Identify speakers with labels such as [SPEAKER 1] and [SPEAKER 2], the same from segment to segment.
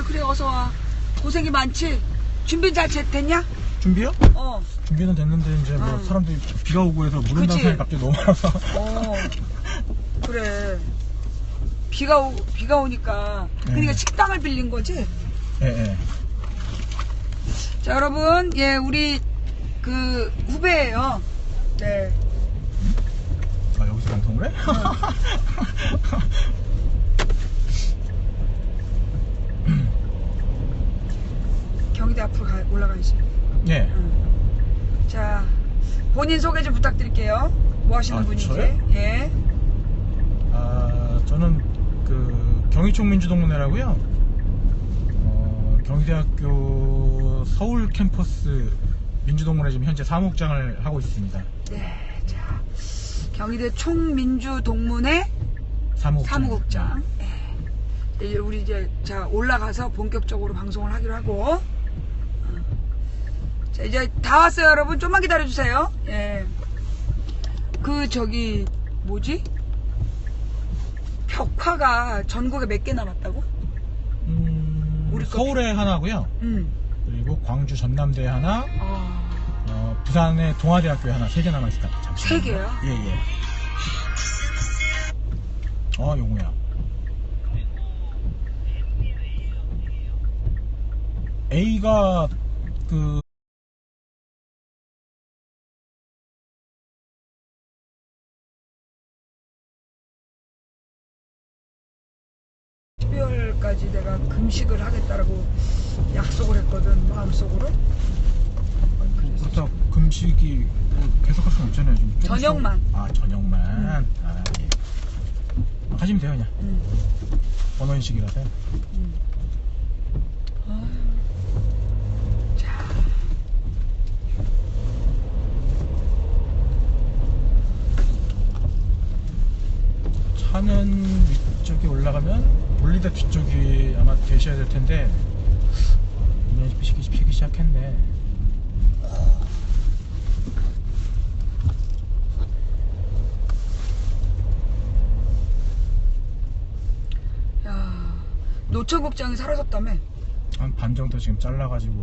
[SPEAKER 1] 그래, 어서 와. 고생이 많지? 준비 잘 됐냐?
[SPEAKER 2] 준비요?
[SPEAKER 1] 어.
[SPEAKER 2] 준비는 됐는데 이제 뭐 사람들이 비가 오고 해서 물 온다는 소리 갑자기 너무 많아서.
[SPEAKER 1] 그래. 비가 오니까. 그러니까 식당을 빌린 거지?
[SPEAKER 2] 예.
[SPEAKER 1] 자, 여러분, 예, 우리 그 후배예요. 네.
[SPEAKER 2] 아, 여기서 방송을 해?
[SPEAKER 1] 경희대 앞으로 올라가야지.
[SPEAKER 2] 예.
[SPEAKER 1] 자, 본인 소개 좀 부탁드릴게요. 뭐 하시는 분인지.
[SPEAKER 2] 저요?
[SPEAKER 1] 예.
[SPEAKER 2] 저는 그 경희총민주동문회라고요. 경희대학교 서울 캠퍼스 민주동문회 지금 현재 사무국장을 하고 있습니다.
[SPEAKER 1] 네, 자, 경희대 총민주동문회 사무국장. 네. 이제 우리 이제 자 올라가서 본격적으로 방송을 하기로 하고. 자, 이제 다 왔어요, 여러분. 좀만 기다려 주세요. 예. 그 저기 뭐지? 벽화가 전국에 몇 개 남았다고? 우리
[SPEAKER 2] 서울에 하나고요. 그리고 광주 전남대에 하나, 부산의 동아대학교에 하나, 3개 남아있다.
[SPEAKER 1] 3개요?
[SPEAKER 2] 예. 용우야. A가 그
[SPEAKER 1] 까지 내가 금식을 하겠다라고 약속을 했거든, 마음속으로.
[SPEAKER 2] 그렇다 금식이 뭐 계속 할 수는 없잖아요. 좀
[SPEAKER 1] 저녁만.
[SPEAKER 2] 저녁만. 예. 하시면 돼요, 그냥. 언어인식이라서요.
[SPEAKER 1] 자.
[SPEAKER 2] 차는 위쪽에 올라가면 볼리대 뒤쪽이 아마 되셔야 될 텐데 이제 피기 시작했네.
[SPEAKER 1] 야, 노천국장이 사라졌다며?
[SPEAKER 2] 한 반 정도 지금 잘라가지고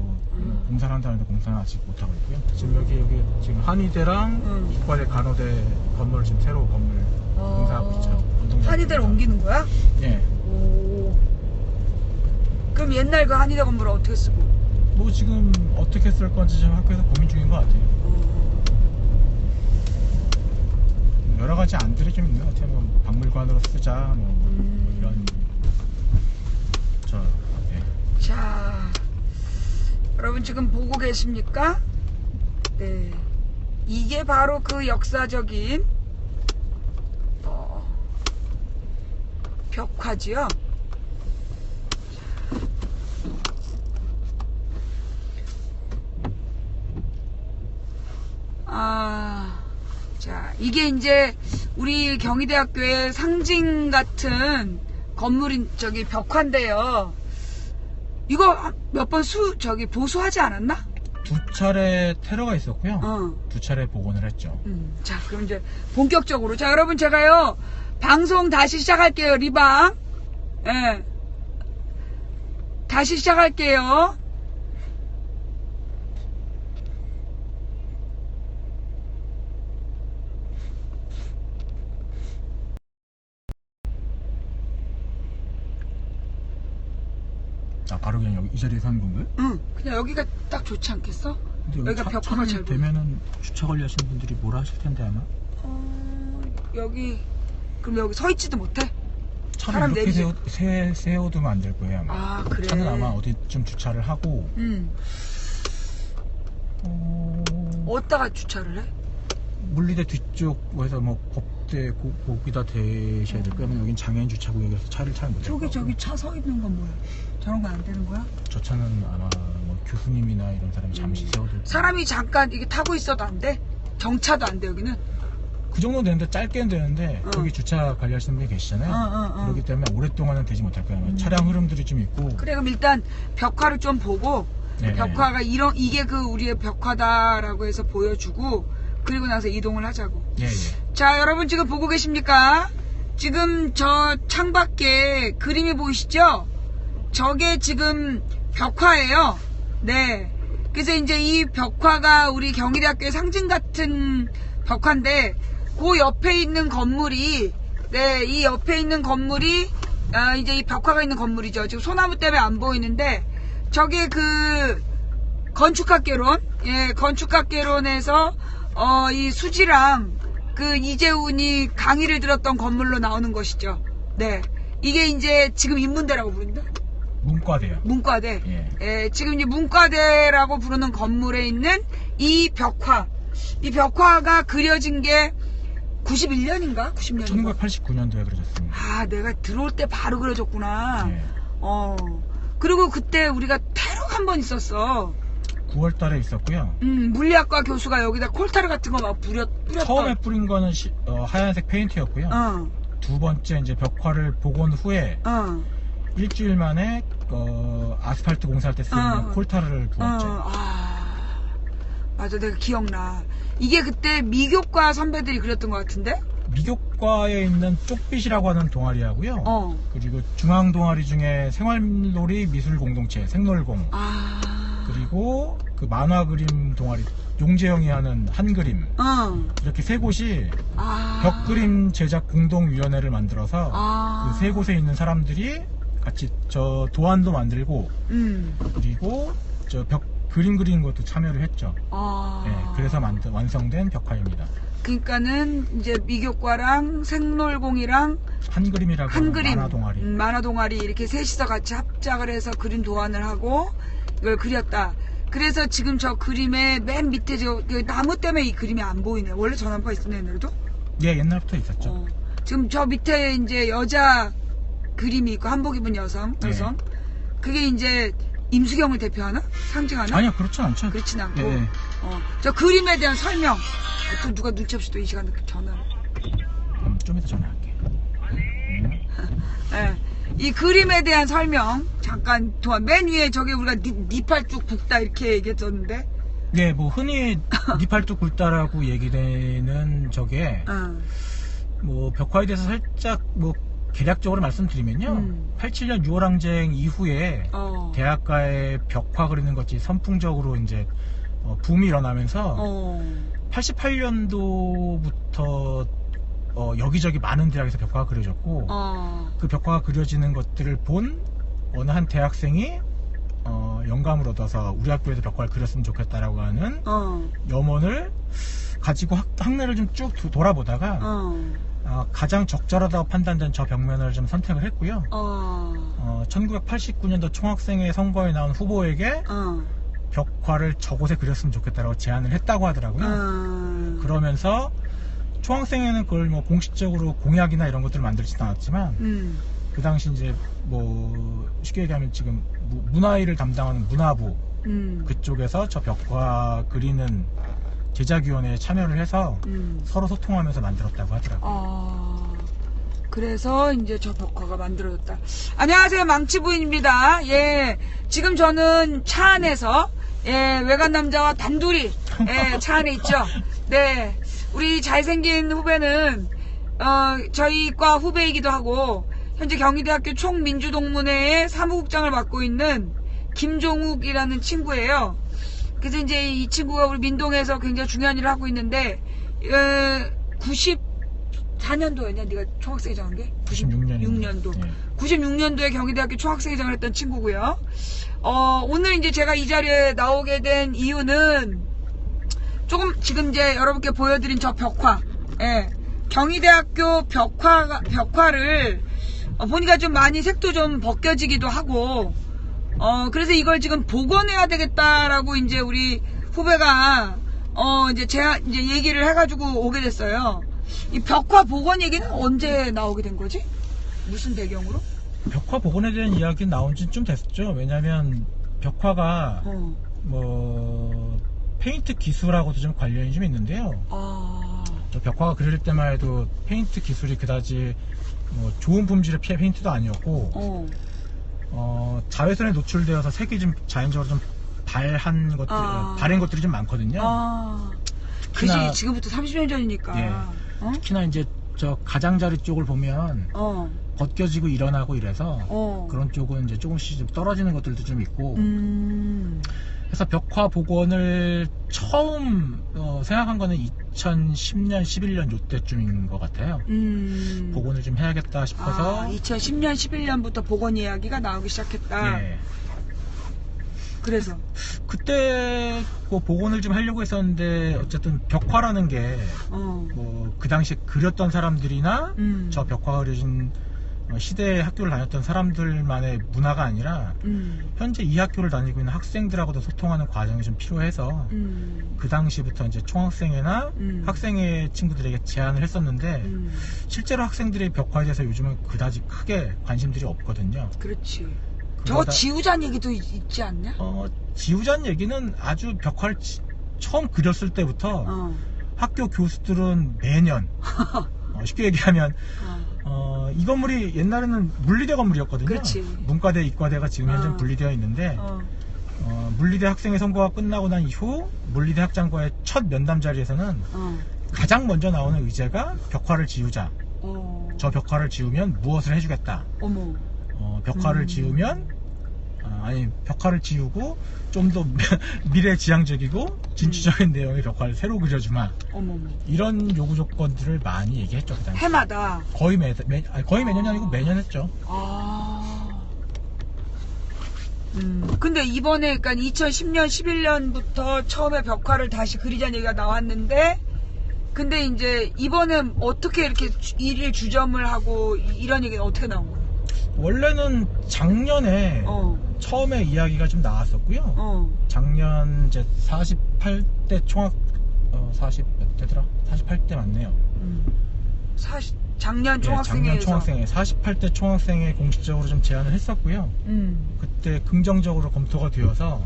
[SPEAKER 2] 공사를 한다는데 공사는 아직 못하고 있고요. 지금 여기 지금 한의대랑 이과대 간호대 건물 지금 새로 건물 공사하고 있죠.
[SPEAKER 1] 한의대를 옮기는 거야?
[SPEAKER 2] 예.
[SPEAKER 1] 오. 그럼 옛날 그 한의대 건물을 어떻게 쓰고?
[SPEAKER 2] 뭐 지금 어떻게 쓸 건지 지금 학교에서 고민 중인 것 같아요. 여러 가지 안들이 좀 있는 것 같아요. 뭐 박물관으로 쓰자, 뭐 이런. 예.
[SPEAKER 1] 자, 여러분 지금 보고 계십니까? 네. 이게 바로 그 역사적인 벽화지요. 자, 이게 이제 우리 경희대학교의 상징 같은 건물인 저기 벽화인데요. 이거 몇 번 보수하지 않았나?
[SPEAKER 2] 2차례 테러가 있었고요. 2차례 복원을 했죠.
[SPEAKER 1] 자, 그럼 이제 본격적으로. 자, 여러분 제가요. 방송 다시 시작할게요. 리방. 예. 다시 시작할게요.
[SPEAKER 2] 바로 그냥 여기 이 자리에서 하는 건가요?
[SPEAKER 1] 응. 그냥 여기가 딱 좋지 않겠어?
[SPEAKER 2] 근데
[SPEAKER 1] 여기가 벽화가 잘 보여.
[SPEAKER 2] 되면은 주차 관리하시는 분들이 뭐라 하실 텐데 아마.
[SPEAKER 1] 그럼 여기 서 있지도 못해?
[SPEAKER 2] 차를 이렇게 세워두면 안 될 거예요 아마.
[SPEAKER 1] 그래.
[SPEAKER 2] 차는 아마 어디쯤 주차를 하고.
[SPEAKER 1] 어디다가 주차를 해?
[SPEAKER 2] 물리대 뒤쪽에서 뭐 법대 거기다 대셔야 될 거예요. 여긴 장애인 주차구역에서 차를 잘 못.
[SPEAKER 1] 저기 차 서 있는 건 뭐야? 저런 건 안 되는 거야?
[SPEAKER 2] 저 차는 아마 뭐 교수님이나 이런 사람이 잠시 세워둘.
[SPEAKER 1] 사람이 잠깐 이게 타고 있어도 안 돼? 정차도 안 돼 여기는?
[SPEAKER 2] 그 정도는 되는데 짧게는 되는데 거기 주차 관리하시는 분이 계시잖아요. 그렇기 때문에 오랫동안은 되지 못할 거예요. 차량 흐름들이 좀 있고.
[SPEAKER 1] 그래, 그럼 일단 벽화를 좀 보고 벽화가 이게 그 우리의 벽화다라고 해서 보여주고 그리고 나서 이동을 하자고.
[SPEAKER 2] 예.
[SPEAKER 1] 자, 여러분 지금 보고 계십니까? 지금 저 창밖에 그림이 보이시죠? 저게 지금 벽화예요. 네. 그래서 이제 이 벽화가 우리 경희대학교의 상징 같은 벽화인데, 그 옆에 있는 건물이, 네, 이 옆에 있는 건물이, 이제 이 벽화가 있는 건물이죠. 지금 소나무 때문에 안 보이는데, 저게 그, 건축학개론, 예, 건축학개론에서, 이 수지랑 그 이재훈이 강의를 들었던 건물로 나오는 것이죠. 네. 이게 이제 지금 인문대라고 부른다?
[SPEAKER 2] 문과대요.
[SPEAKER 1] 문과대.
[SPEAKER 2] 예.
[SPEAKER 1] 예, 지금 이제 문과대라고 부르는 건물에 있는 이 벽화. 이 벽화가 그려진 게 91년인가? 90년인가?
[SPEAKER 2] 1989년도에 그려졌습니다.
[SPEAKER 1] 아, 내가 들어올 때 바로 그려졌구나.
[SPEAKER 2] 예.
[SPEAKER 1] 그리고 그때 우리가 테러가 한 번 있었어.
[SPEAKER 2] 9월 달에 있었고요.
[SPEAKER 1] 물리학과 교수가 여기다 콜타르 같은 거 막 뿌렸던.
[SPEAKER 2] 처음에 뿌린 거는 하얀색 페인트였고요. 두 번째 이제 벽화를 복원 후에 일주일 만에 아스팔트 공사할 때 쓰는 콜타르를 부었죠.
[SPEAKER 1] 맞아, 내가 기억나. 이게 그때 미교과 선배들이 그렸던 것 같은데?
[SPEAKER 2] 미교과에 있는 쪽빛이라고 하는 동아리하고요. 그리고 중앙 동아리 중에 생활놀이 미술 공동체 생놀공. 그리고 그 만화 그림 동아리 용재영이 하는 한그림. 이렇게 세 곳이 벽그림 제작 공동위원회를 만들어서 그 세 곳에 있는 사람들이 같이 저 도안도 만들고 그리고 저 벽 그림 그리는 것도 참여를 했죠. 네, 그래서 완성된 벽화입니다.
[SPEAKER 1] 그러니까는 이제 미교과랑 생놀공이랑
[SPEAKER 2] 한그림이라고
[SPEAKER 1] 한그림,
[SPEAKER 2] 만화 동아리.
[SPEAKER 1] 만화 동아리 이렇게 셋이서 같이 합작을 해서 그림 도안을 하고 이걸 그렸다. 그래서 지금 저 그림의 맨 밑에 저 나무 때문에 이 그림이 안 보이네. 원래 전환파 있었네, 옛날에도?
[SPEAKER 2] 예, 옛날부터 있었죠.
[SPEAKER 1] 지금 저 밑에 이제 여자 그림이 있고 한복 입은 여성. 그게 이제 임수경을 대표하나? 상징하나?
[SPEAKER 2] 아니요, 그렇진 않죠.
[SPEAKER 1] 그렇진 않고.
[SPEAKER 2] 예.
[SPEAKER 1] 저 그림에 대한 설명. 또 누가 눈치 없이 또 이 시간에 전화를.
[SPEAKER 2] 좀 이따 전화할게.
[SPEAKER 1] 예. 이 그림에 대한 설명 잠깐 도안. 맨 위에 저게 우리가 니팔뚝 굵다 이렇게 얘기했었는데.
[SPEAKER 2] 네, 뭐 흔히 니팔뚝 굵다라고 얘기되는 저게 뭐 벽화에 대해서 살짝 뭐 개략적으로 말씀드리면요. 87년 6월 항쟁 이후에 대학가에 벽화 그리는 것이 선풍적으로 이제 붐이 일어나면서 88년도부터 여기저기 많은 대학에서 벽화가 그려졌고 그 벽화가 그려지는 것들을 본 어느 한 대학생이 영감을 얻어서 우리 학교에서 벽화를 그렸으면 좋겠다라고 하는 염원을 가지고 학내를 좀 쭉 돌아보다가 가장 적절하다고 판단된 저 벽면을 좀 선택을 했고요. 1989년도 총학생회 선거에 나온 후보에게 벽화를 저곳에 그렸으면 좋겠다라고 제안을 했다고 하더라고요. 그러면서 총학생회는 그걸 뭐 공식적으로 공약이나 이런 것들을 만들지도 않았지만 그 당시 이제 뭐 쉽게 얘기하면 지금 문화일을 담당하는 문화부 그쪽에서 저 벽화 그리는 제작위원회에 참여를 해서 서로 소통하면서 만들었다고 하더라고요.
[SPEAKER 1] 그래서 이제 저 벽화가 만들어졌다. 안녕하세요, 망치부인입니다. 예, 지금 저는 차 안에서 외간 남자와 단둘이 차 안에 있죠. 네, 우리 잘생긴 후배는 저희 과 후배이기도 하고 현재 경희대학교 총민주동문회의 사무국장을 맡고 있는 김종욱이라는 친구예요. 그래서 이제 이 친구가 우리 민동에서 굉장히 중요한 일을 하고 있는데 94년도였냐? 네가 총학생회장 한 게? 96년도.
[SPEAKER 2] 네.
[SPEAKER 1] 96년도에 경희대학교 총학생회장을 했던 친구고요. 오늘 이제 제가 이 자리에 나오게 된 이유는 조금 지금 이제 여러분께 보여드린 저 벽화. 경희대학교 벽화를 보니까 좀 많이 색도 좀 벗겨지기도 하고 그래서 이걸 지금 복원해야 되겠다라고 이제 우리 후배가 이제 얘기를 해가지고 오게 됐어요. 이 벽화 복원 얘기는 언제 나오게 된 거지? 무슨 배경으로?
[SPEAKER 2] 벽화 복원에 대한 이야기는 나온 지 좀 됐죠. 왜냐면 벽화가 뭐 페인트 기술하고도 좀 관련이 좀 있는데요. 저 벽화가 그릴 때만 해도 페인트 기술이 그다지 뭐 좋은 품질의 페인트도 아니었고 자외선에 노출되어서 색이 좀 자연적으로 좀 바랜 것들이 좀 많거든요.
[SPEAKER 1] 그지, 지금부터 30년 전이니까.
[SPEAKER 2] 예. 특히나 이제 저 가장자리 쪽을 보면 벗겨지고 일어나고 이래서 그런 쪽은 이제 조금씩 좀 떨어지는 것들도 좀 있고 그래서 벽화 복원을 처음 생각한 거는 2010년 11년 요때쯤인 것 같아요. 복원을 좀 해야겠다 싶어서
[SPEAKER 1] 2010년 11년부터 복원 이야기가 나오기 시작했다.
[SPEAKER 2] 예.
[SPEAKER 1] 그래서
[SPEAKER 2] 그때 뭐 복원을 좀 하려고 했었는데 어쨌든 벽화라는 게 뭐 그 당시에 그렸던 사람들이나 저 벽화가 그려진 시대에 학교를 다녔던 사람들만의 문화가 아니라 현재 이 학교를 다니고 있는 학생들하고도 소통하는 과정이 좀 필요해서 그 당시부터 이제 총학생회나 학생회 친구들에게 제안을 했었는데 실제로 학생들의 벽화에 대해서 요즘은 그다지 크게 관심들이 없거든요.
[SPEAKER 1] 그렇지. 저 지우잔 얘기도 있지 않냐?
[SPEAKER 2] 지우잔 얘기는 아주 벽화를 처음 그렸을 때부터 학교 교수들은 매년 쉽게 얘기하면 이 건물이 옛날에는 물리대 건물이었거든요.
[SPEAKER 1] 그렇지.
[SPEAKER 2] 문과대, 이과대가 지금 현재 분리되어 있는데 물리대 학생회 선거가 끝나고 난 이후 물리대 학장과의 첫 면담 자리에서는 가장 먼저 나오는 의제가 벽화를 지우자. 저 벽화를 지우면 무엇을 해주겠다.
[SPEAKER 1] 어머.
[SPEAKER 2] 벽화를 지우면 벽화를 지우고 좀 더 미래지향적이고 진취적인 내용의 벽화를 새로 그려주마.
[SPEAKER 1] 어머머.
[SPEAKER 2] 이런 요구 조건들을 많이 얘기했죠. 그 당시.
[SPEAKER 1] 해마다
[SPEAKER 2] 거의 매년이 아니고 매년 했죠.
[SPEAKER 1] 근데 이번에 그러니까 2010년 11년부터 처음에 벽화를 다시 그리자는 얘기가 나왔는데 근데 이제 이번엔 어떻게 이렇게 일일 주점을 하고 이런 얘기는 어떻게 나온 거예요?
[SPEAKER 2] 원래는 작년에 처음에 이야기가 좀 나왔었고요. 작년 이제 48대 총학 40 몇 대더라? 48대 맞네요.
[SPEAKER 1] 작년 총학생회에서
[SPEAKER 2] 작년 총학생회 48대 총학생회 공식적으로 좀 제안을 했었고요. 그때 긍정적으로 검토가 되어서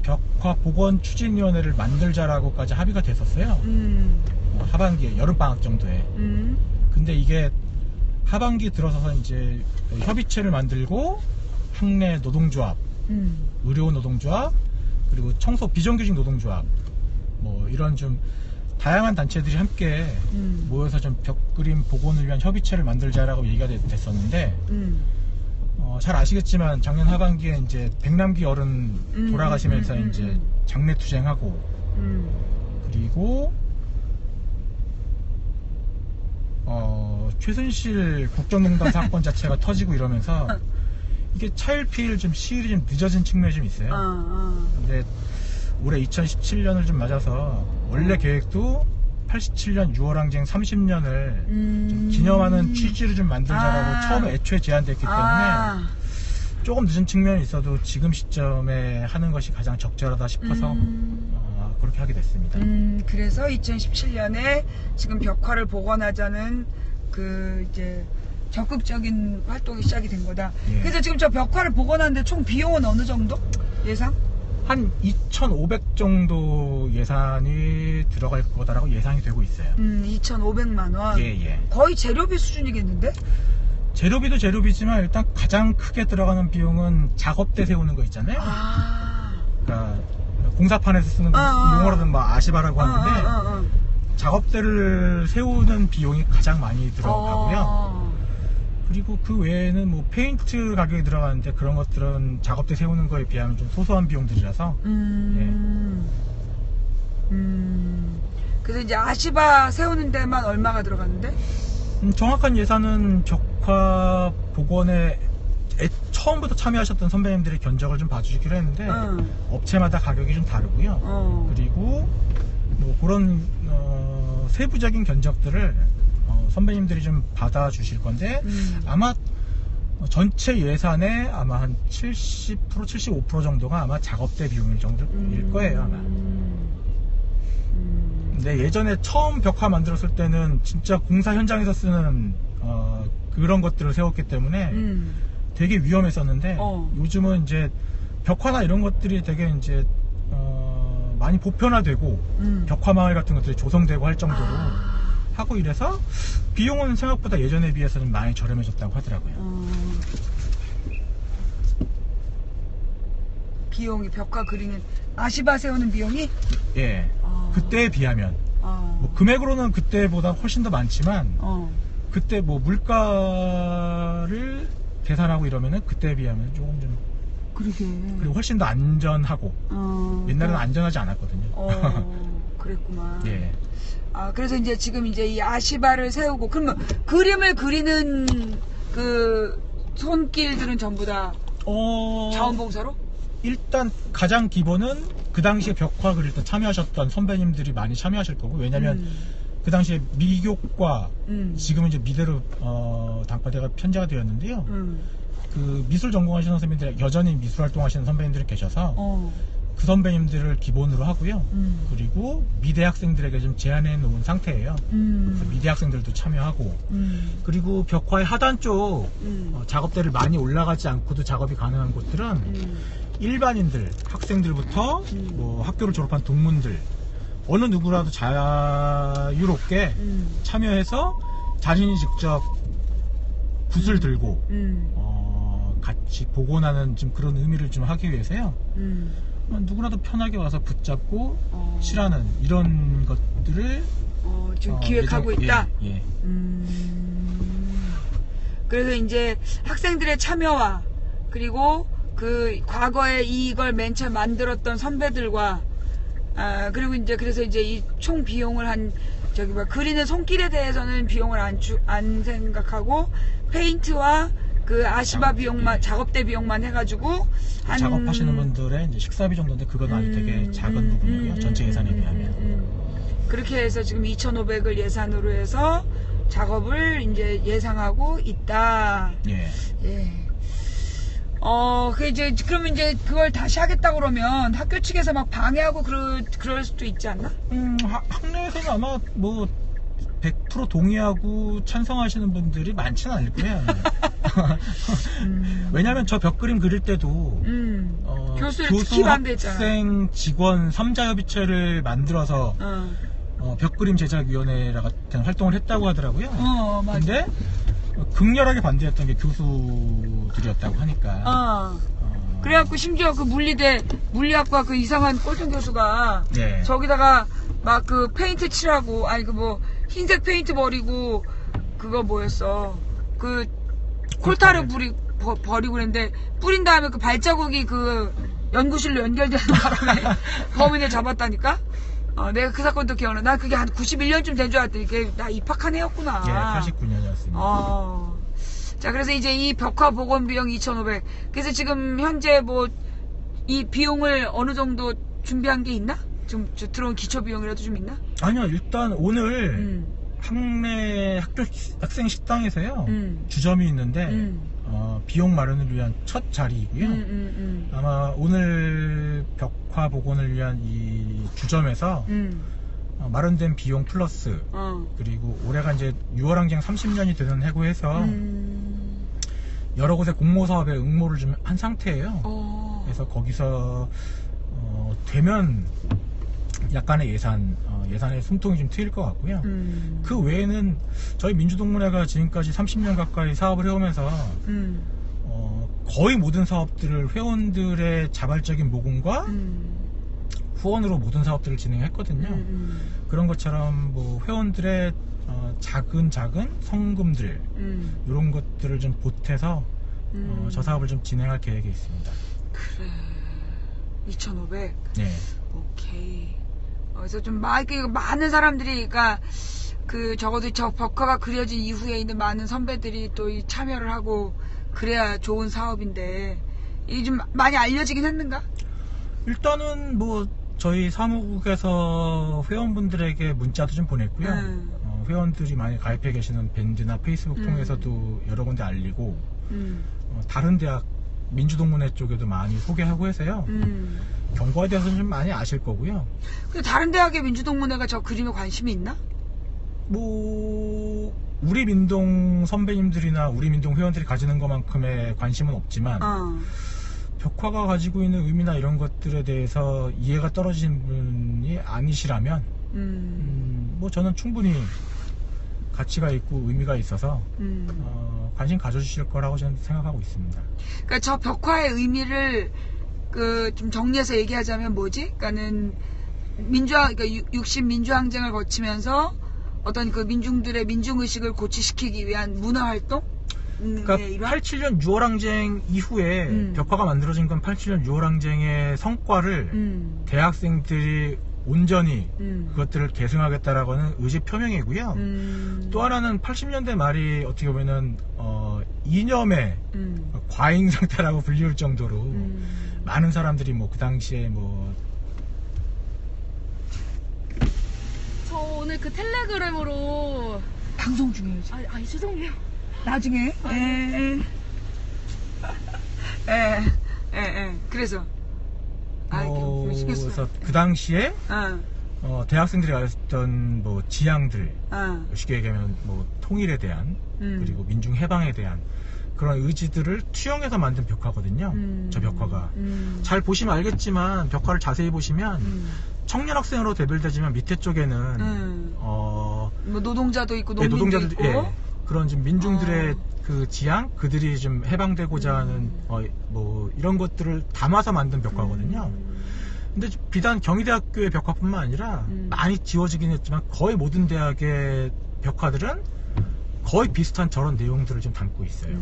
[SPEAKER 2] 벽화 복원 추진위원회를 만들자라고까지 합의가 됐었어요. 하반기에 여름방학 정도에. 근데 이게 하반기 들어서서 이제 협의체를 만들고 학내 노동조합, 의료 노동조합, 그리고 청소 비정규직 노동조합 뭐 이런 좀 다양한 단체들이 함께 모여서 좀 벽그림 복원을 위한 협의체를 만들자라고 얘기가 됐었는데 잘 아시겠지만 작년 하반기에 이제 백남기 어른 돌아가시면서 이제 장례투쟁하고 그리고 최순실 국정농단 사건 자체가 터지고 이러면서 이게 차일피일 좀 시일이 좀 늦어진 측면이 좀 있어요. 근데 올해 2017년을 좀 맞아서 원래 계획도 87년 6월항쟁 30년을 좀 기념하는 취지로 좀 만들자라고 처음에 애초에 제안됐기 때문에 조금 늦은 측면이 있어도 지금 시점에 하는 것이 가장 적절하다 싶어서 그렇게 하게 됐습니다.
[SPEAKER 1] 그래서 2017년에 지금 벽화를 복원하자는 그 이제 적극적인 활동이 시작이 된 거다.
[SPEAKER 2] 예.
[SPEAKER 1] 그래서 지금 저 벽화를 복원하는데 총 비용은 어느 정도? 예상?
[SPEAKER 2] 한 2,500 정도 예산이 들어갈 거다라고 예상이 되고 있어요.
[SPEAKER 1] 2,500만 원.
[SPEAKER 2] 예.
[SPEAKER 1] 거의 재료비 수준이겠는데?
[SPEAKER 2] 재료비도 재료비지만 일단 가장 크게 들어가는 비용은 작업대 세우는 거 있잖아요. 그러니까 공사판에서 쓰는 용어로는 뭐 아시바라고 하는데 작업대를 세우는 비용이 가장 많이 들어가고요. 그리고 그 외에는 뭐 페인트 가격이 들어가는데 그런 것들은 작업대 세우는 거에 비하면 좀 소소한 비용들이라서
[SPEAKER 1] 그래서 이제 아시바 세우는 데만 얼마가 들어갔는데?
[SPEAKER 2] 정확한 예산은 벽화 복원에 처음부터 참여하셨던 선배님들의 견적을 좀 봐주시기로 했는데 업체마다 가격이 좀 다르고요. 그리고 뭐 그런 세부적인 견적들을 선배님들이 좀 받아주실 건데 아마 전체 예산의 아마 한 70%, 75% 정도가 아마 작업대 비용일 정도일 거예요 아마. 근데 예전에 처음 벽화 만들었을 때는 진짜 공사 현장에서 쓰는 그런 것들을 세웠기 때문에 되게 위험했었는데 요즘은 이제 벽화나 이런 것들이 되게 이제 많이 보편화되고 벽화 마을 같은 것들이 조성되고 할 정도로 하고 이래서 비용은 생각보다 예전에 비해서는 많이 저렴해졌다고 하더라고요.
[SPEAKER 1] 비용이 벽화 그리는 아시바 세우는 비용이?
[SPEAKER 2] 예. 그때에 비하면 뭐 금액으로는 그때보다 훨씬 더 많지만 그때 뭐 물가를 계산하고 이러면은 그때에 비하면 조금 좀
[SPEAKER 1] 그러게.
[SPEAKER 2] 그리고 훨씬 더 안전하고 옛날에는 안전하지 않았거든요.
[SPEAKER 1] 그랬구만.
[SPEAKER 2] 예.
[SPEAKER 1] 아, 그래서 이제 지금 이제 이 아시바를 세우고, 그러면 그림을 그리는 그 손길들은 전부 다 자원봉사로?
[SPEAKER 2] 일단 가장 기본은 그 당시에 벽화 그릴 때 참여하셨던 선배님들이 많이 참여하실 거고, 왜냐면 그 당시에 미교과 지금은 이제 미대로 단과대가 편제가 되었는데요. 그 미술 전공하시는 선배님들, 여전히 미술 활동하시는 선배님들이 계셔서 그 선배님들을 기본으로 하고요. 그리고 미대 학생들에게 좀 제안해 놓은 상태예요. 그래서 미대 학생들도 참여하고, 그리고 벽화의 하단 쪽 작업대를 많이 올라가지 않고도 작업이 가능한 곳들은 일반인들, 학생들부터 뭐 학교를 졸업한 동문들, 어느 누구라도 자유롭게 참여해서 자신이 직접 붓을 들고 같이 복원하는 좀 그런 의미를 좀 하기 위해서요. 누구라도 편하게 와서 붙잡고 칠하는 이런 것들을
[SPEAKER 1] 지금 기획하고 있다.
[SPEAKER 2] 예.
[SPEAKER 1] 그래서 이제 학생들의 참여와 그리고 그 과거에 이걸 맨 처음 만들었던 선배들과 그리고 이제 그래서 이제 이 총 비용을 한 저기 뭐 그리는 손길에 대해서는 비용을 안 생각하고 페인트와 그 아시바 비용만 작업대 비용만 해가지고 한
[SPEAKER 2] 작업하시는 분들의 이제 식사비 정도인데 그건 아주 되게 작은 부분이고요. 전체 예산에 비하면
[SPEAKER 1] 그렇게 해서 지금 2,500을 예산으로 해서 작업을 이제 예상하고 있다.
[SPEAKER 2] 예.
[SPEAKER 1] 예. 그 이제 그러면 이제 그걸 다시 하겠다 그러면 학교 측에서 막 방해하고 그럴 수도 있지 않나?
[SPEAKER 2] 학내에서는 아마 뭐 100% 동의하고 찬성하시는 분들이 많지는 않을 거예요. 왜냐하면 저 벽그림 그릴 때도
[SPEAKER 1] 교수를
[SPEAKER 2] 교수,
[SPEAKER 1] 특히 반대했잖아.
[SPEAKER 2] 학생, 직원 3자협의체를 만들어서 벽그림 제작위원회 같은 활동을 했다고 하더라고요.
[SPEAKER 1] 맞아.
[SPEAKER 2] 근데 극렬하게 반대했던 게 교수들이었다고 하니까.
[SPEAKER 1] 그래갖고 심지어 그 물리학과 그 이상한 꼴통 교수가
[SPEAKER 2] 네.
[SPEAKER 1] 저기다가 막 그 페인트 칠하고 아니 그 뭐 흰색 페인트 버리고 그거 뭐였어 그 콜타르 버리고 그랬는데 뿌린 다음에 그 발자국이 그 연구실로 연결되는 바람에 범인을 잡았다니까. 내가 그 사건도 기억나. 나 그게 한 91년쯤 된 줄 알았더니 그게 나 입학한 해였구나.
[SPEAKER 2] 예, 89년이었습니다.
[SPEAKER 1] 자, 그래서 이제 이 벽화 복원 비용 2,500. 그래서 지금 현재 뭐 이 비용을 어느 정도 준비한 게 있나? 좀 들어온 기초 비용이라도 좀 있나?
[SPEAKER 2] 아니요, 일단 오늘 학내 학생 식당에서요 주점이 있는데 비용 마련을 위한 첫 자리이고요. 아마 오늘 벽화 복원을 위한 이 주점에서 마련된 비용 플러스 그리고 올해가 이제 6월항쟁 30년이 되는 해고해서 여러 곳의 공모 사업에 응모를 좀 한 상태예요. 그래서 거기서 되면 약간의 예산의 숨통이 좀 트일 것 같고요. 그 외에는 저희 민주동문회가 지금까지 30년 가까이 사업을 해오면서 거의 모든 사업들을 회원들의 자발적인 모금과 후원으로 모든 사업들을 진행했거든요. 그런 것처럼 뭐 회원들의 작은 성금들 이런 것들을 좀 보태서 저 사업을 좀 진행할 계획이 있습니다.
[SPEAKER 1] 그래. 2,500.
[SPEAKER 2] 네.
[SPEAKER 1] 오케이. 그래서 좀 많은 사람들이 그러니까 그 적어도 저 벽화가 그려진 이후에 있는 많은 선배들이 또 이 참여를 하고 그래야 좋은 사업인데 이게 좀 많이 알려지긴 했는가? 일단은
[SPEAKER 2] 뭐 저희 사무국에서 회원분들에게 문자도 좀 보냈고요. 회원들이 많이 가입해 계시는 밴드나 페이스북 통해서도 여러 군데 알리고 다른 대학 민주동문회 쪽에도 많이 소개하고 해서요. 경과에 대해서는 좀 많이 아실 거고요.
[SPEAKER 1] 근데 다른 대학의 민주동문회가 저 그림에 관심이 있나?
[SPEAKER 2] 뭐 우리 민동 선배님들이나 우리 민동 회원들이 가지는 것만큼의 관심은 없지만 벽화가 가지고 있는 의미나 이런 것들에 대해서 이해가 떨어지는 분이 아니시라면 뭐 저는 충분히 가치가 있고 의미가 있어서 관심 가져주실 거라고 저는 생각하고 있습니다.
[SPEAKER 1] 그러니까 저 벽화의 의미를 좀 정리해서 얘기하자면 뭐지? 그러니까는 그러니까 60 민주항쟁을 거치면서 어떤 그 민중들의 민중의식을 고취시키기 위한 문화활동?
[SPEAKER 2] 그러니까 87년 6월 항쟁 이후에 벽화가 만들어진 건 87년 6월 항쟁의 성과를 대학생들이 온전히 그것들을 계승하겠다라고 하는 의지 표명이고요. 또 하나는 80년대 말이 어떻게 보면은 이념의 과잉 상태라고 불리울 정도로 많은 사람들이 뭐 그 당시에 뭐
[SPEAKER 3] 저 오늘 그 텔레그램으로
[SPEAKER 1] 방송 중이에요.
[SPEAKER 3] 아니 죄송해요.
[SPEAKER 1] 나중에. 그래서.
[SPEAKER 2] 그래서 그 당시에 대학생들이 가졌던 뭐 지향들, 쉽게 얘기하면 뭐 통일에 대한 그리고 민중 해방에 대한 그런 의지들을 투영해서 만든 벽화거든요. 저 벽화가 잘 보시면 알겠지만 벽화를 자세히 보시면 청년 학생으로 대별되지만 밑에 쪽에는
[SPEAKER 1] 뭐 노동자도 있고 농민도
[SPEAKER 2] 노동자들,
[SPEAKER 1] 있고
[SPEAKER 2] 그런 좀 민중들의 그 지향, 그들이 좀 해방되고자 하는 뭐 이런 것들을 담아서 만든 벽화거든요. 근데 비단 경희대학교의 벽화뿐만 아니라 많이 지워지긴 했지만 거의 모든 대학의 벽화들은 거의 비슷한 저런 내용들을 좀 담고 있어요.